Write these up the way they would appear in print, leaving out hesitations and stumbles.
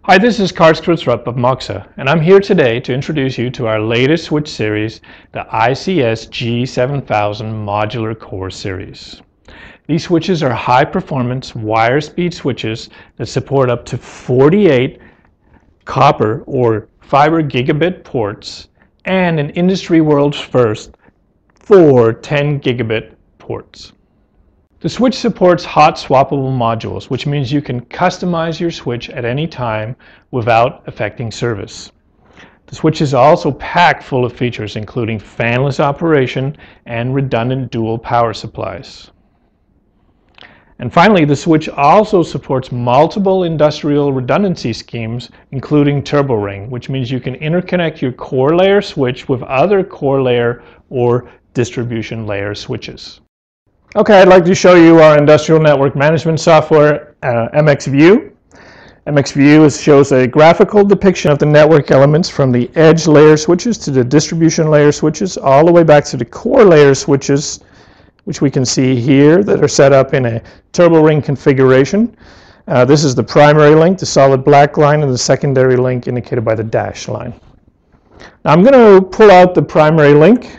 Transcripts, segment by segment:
Hi, this is Karl of Moxa, and I'm here today to introduce you to our latest switch series, the ICS G7000 Modular Core Series. These switches are high-performance wire speed switches that support up to 48 copper or fiber gigabit ports and an industry world's first 4 10 gigabit ports. The switch supports hot swappable modules, which means you can customize your switch at any time without affecting service. The switch is also packed full of features including fanless operation and redundant dual power supplies. And finally, the switch also supports multiple industrial redundancy schemes, including turbo ring, which means you can interconnect your core layer switch with other core layer or distribution layer switches. Okay, I'd like to show you our industrial network management software, MXView. MXView shows a graphical depiction of the network elements from the edge layer switches to the distribution layer switches, all the way back to the core layer switches, which we can see here that are set up in a turbo ring configuration. This is the primary link, the solid black line, and the secondary link indicated by the dashed line. Now I'm going to pull out the primary link.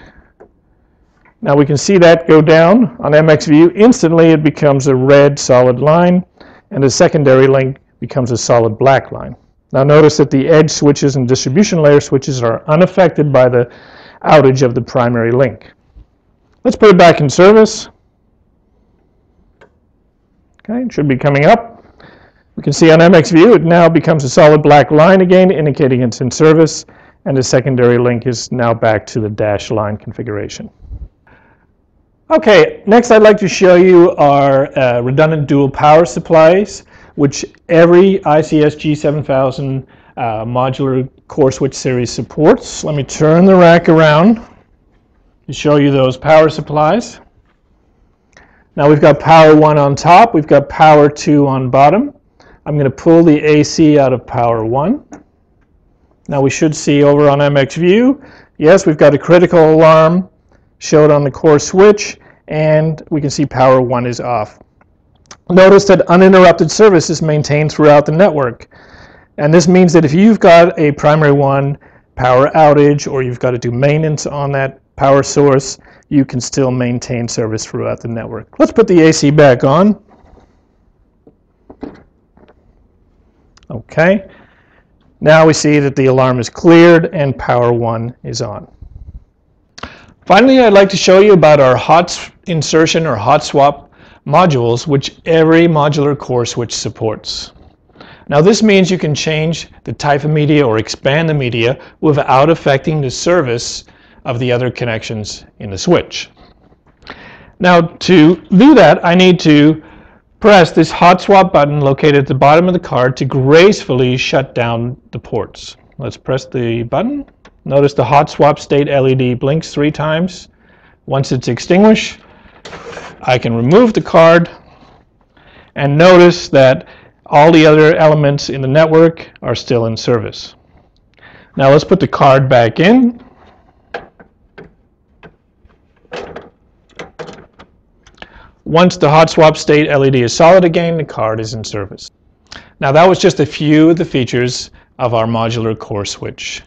Now we can see that go down on MXView. Instantly it becomes a red solid line, and the secondary link becomes a solid black line. Now notice that the edge switches and distribution layer switches are unaffected by the outage of the primary link. Let's put it back in service. Okay, it should be coming up. We can see on MXView it now becomes a solid black line again, indicating it's in service, and the secondary link is now back to the dashed line configuration. Okay, next I'd like to show you our redundant dual power supplies, which every ICS G7000 modular core switch series supports. Let me turn the rack around to show you those power supplies. Now we've got power 1 on top, we've got power 2 on bottom. I'm going to pull the AC out of power 1. Now we should see over on MXView, yes, we've got a critical alarm showed on the core switch, and we can see power 1 is off. Notice that uninterrupted service is maintained throughout the network, and this means that if you've got a primary 1 power outage or you've got to do maintenance on that power source, you can still maintain service throughout the network. Let's put the AC back on. Okay, now we see that the alarm is cleared and power 1 is on. Finally, I'd like to show you about our hot insertion or hot swap modules, which every modular core switch supports. Now this means you can change the type of media or expand the media without affecting the service of the other connections in the switch. Now to do that, I need to press this hot swap button located at the bottom of the card to gracefully shut down the ports. Let's press the button. Notice the hot swap state LED blinks 3 times. Once it's extinguished, I can remove the card, and notice that all the other elements in the network are still in service. Now let's put the card back in. Once the hot swap state LED is solid again, the card is in service. Now that was just a few of the features of our modular core switch.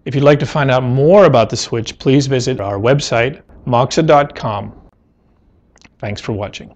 If you'd like to find out more about the switch, please visit our website, moxa.com. Thanks for watching.